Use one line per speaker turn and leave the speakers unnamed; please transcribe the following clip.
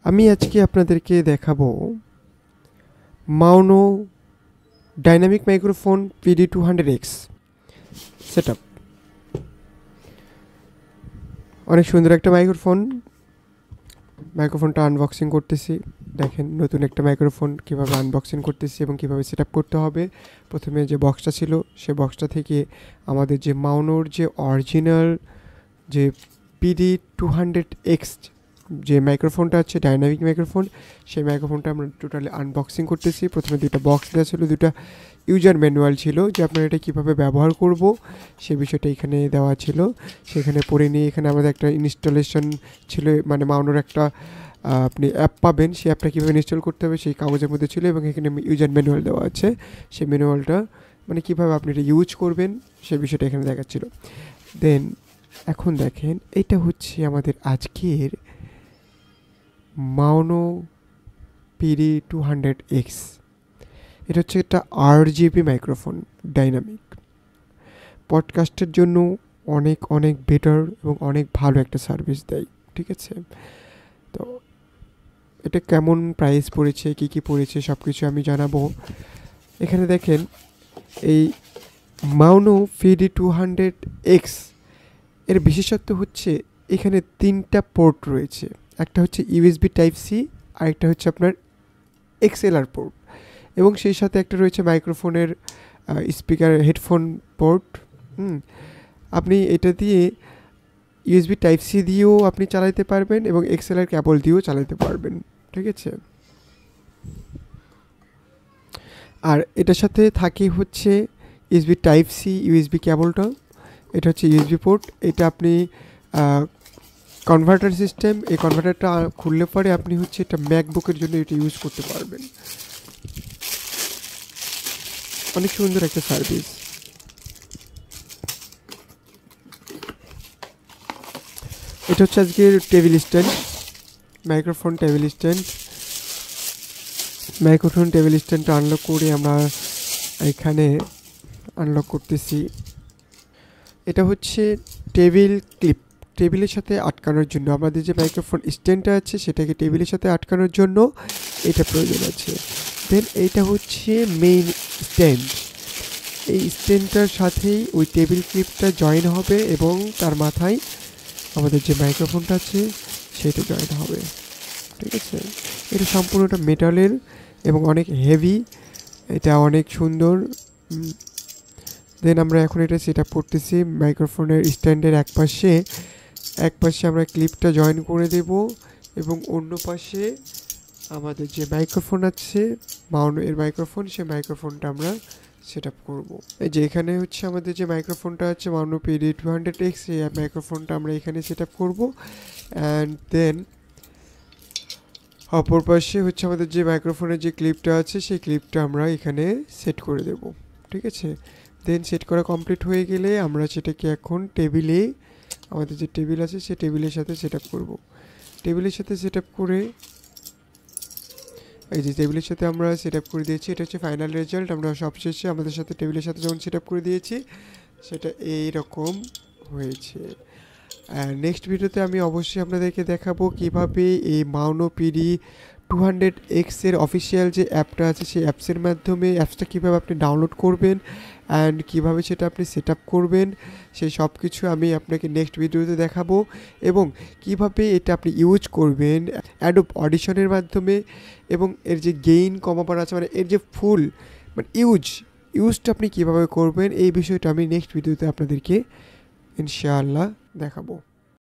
আমি আজকে আপনাদেরকে দেখাবো মাউনো ডাইনামিক মাইক্রোফোন PD200X সেটআপ। অনেক সুন্দর একটা মাইক্রোফোনটা আনবক্সিং করতেছি। দেখেন নতুন একটা মাইক্রোফোন কীভাবে আনবক্সিং করতেছি এবং কীভাবে সেটআপ করতে হবে। প্রথমে যে বক্সটা ছিল সে বক্সটা থেকে আমাদের যে মাউনোর যে অরিজিনাল যে PD200X যে মাইক্রোফোনটা আছে ডাইনামিক মাইক্রোফোন, সেই মাইক্রোফোনটা আমরা টোটালি আনবক্সিং করতেছি। প্রথমে দুটো বক্স দেওয়া ছিল, দুটো ইউজার ম্যানুয়াল ছিল যে আপনারা এটা কীভাবে ব্যবহার করব সে বিষয়টা এখানে দেওয়া ছিল। সেখানে পড়ে নিয়ে এখানে আমাদের একটা ইনস্টলেশন ছিল, মানে মাউনোর একটা আপনি অ্যাপ পাবেন, সেই অ্যাপটা কীভাবে ইনস্টল করতে হবে সেই কাগজের মধ্যে ছিল এবং এখানে ইউজার ম্যানুয়াল দেওয়া আছে। সেই ম্যানুয়ালটা মানে কীভাবে আপনি এটা ইউজ করবেন সে বিষয়টা এখানে দেখাচ্ছিল। দেন এখন দেখেন এটা হচ্ছে আমাদের আজকের মাউনো PD200X। এটা হচ্ছে একটা RGB মাইক্রোফোন, ডাইনামিক পডকাস্টের জন্য অনেক অনেক বেটার এবং অনেক ভালো একটা সার্ভিস দেয়। ঠিক আছে, তো এটা কেমন প্রাইস পড়েছে, কী পড়েছে সব কিছু আমি জানাবো। এখানে দেখেন এই মাউনো PD200X এর বিশেষত্ব হচ্ছে এখানে 3টা পোর্ট রয়েছে। একটা হচ্ছে USB Type-C, আরেকটা হচ্ছে আপনার XLR পোর্ট, এবং সেই সাথে একটা রয়েছে মাইক্রোফোনের স্পিকার হেডফোন পোর্ট। আপনি এটা দিয়ে USB Type-C দিয়েও আপনি চালাতে পারবেন এবং XLR কেবল দিয়েও চালাতে পারবেন। ঠিক আছে, আর এটার সাথে থাকে হচ্ছে USB Type-C USB কেবলটা। এটা হচ্ছে USB পোর্ট, এটা আপনি কনভার্টার সিস্টেম, এই কনভার্টারটা খুললে পরে আপনি হচ্ছে এটা ম্যাকবুকের জন্য এটা ইউজ করতে পারবেন। অনেক সুন্দর একটা সার্ভিস। এটা হচ্ছে আজকের টেবিল স্ট্যান্ড, মাইক্রোফোন টেবিল স্ট্যান্ডটা আনলক করে আমরা এখানে আনলক করতেছি। এটা হচ্ছে টেবিল ক্লিপ, টেবিলের সাথে আটকানোর জন্য আমাদের যে মাইক্রোফোন স্ট্যান্ডটা আছে সেটাকে টেবিলের সাথে আটকানোর জন্য এটা প্রয়োজন আছে। দেন এইটা হচ্ছে মেইন স্ট্যান্ড, এই স্ট্যান্ডটার সাথেই ওই টেবিল ক্লিপটা জয়েন হবে এবং তার মাথায় আমাদের যে মাইক্রোফোনটা আছে সেটা জয়েন হবে। ঠিক আছে, এটা সম্পূর্ণটা মেটালের এবং অনেক হেভি, এটা অনেক সুন্দর। দেন আমরা এখন এটা সেট আপ করতেছি। মাইক্রোফোনের স্ট্যান্ডের এক পাশে আমরা ক্লিপটা জয়েন করে দেব এবং অন্য পাশে আমাদের যে মাইক্রোফোন আছে মাউনো এর মাইক্রোফোন, সেই মাইক্রোফোনটা আমরা সেট আপ করবো। এই যে এখানে হচ্ছে আমাদের যে মাইক্রোফোনটা আছে মাউনো PD200X, এই মাইক্রোফোনটা আমরা এখানে সেট আপ করবো। অ্যান্ড দেন অপর পাশে হচ্ছে আমাদের যে মাইক্রোফোনের যে ক্লিপটা আছে সেই ক্লিপটা আমরা এখানে সেট করে দেব। ঠিক আছে, দেন সেট করা কমপ্লিট হয়ে গেলে আমরা সেটাকে এখন টেবিলে, আমাদের যে টেবিল আছে সেই টেবিলের সাথে সেট আপ করবো। টেবিলের সাথে সেট আপ করে এই যে টেবিলের সাথে আমরা সেট আপ করে দিয়েছি। এটা হচ্ছে ফাইনাল রেজাল্ট। আমরা সবশেষে আমাদের সাথে টেবিলের সাথে যখন সেট আপ করে দিয়েছি সেটা এইরকম হয়েছে। নেক্সট ভিডিওতে আমি অবশ্যই আপনাদেরকে দেখাবো কিভাবে এই মাউনো PD200X এর অফিসিয়াল যে অ্যাপটা আছে সেই অ্যাপসের মাধ্যমে অ্যাপসটা কীভাবে আপনি ডাউনলোড করবেন অ্যান্ড কীভাবে সেটা আপনি সেট আপ করবেন, সেই সব কিছু আমি আপনাকে নেক্সট ভিডিওতে দেখাবো। এবং কিভাবে এটা আপনি ইউজ করবেন অ্যাডোব অডিশনের মাধ্যমে, এবং এর যে গেইন কমাবার আছে মানে এর যে ফুল মানে ইউজটা আপনি কীভাবে করবেন এই বিষয়টা আমি নেক্সট ভিডিওতে আপনাদেরকে ইনশাআল্লাহ দেখাবো।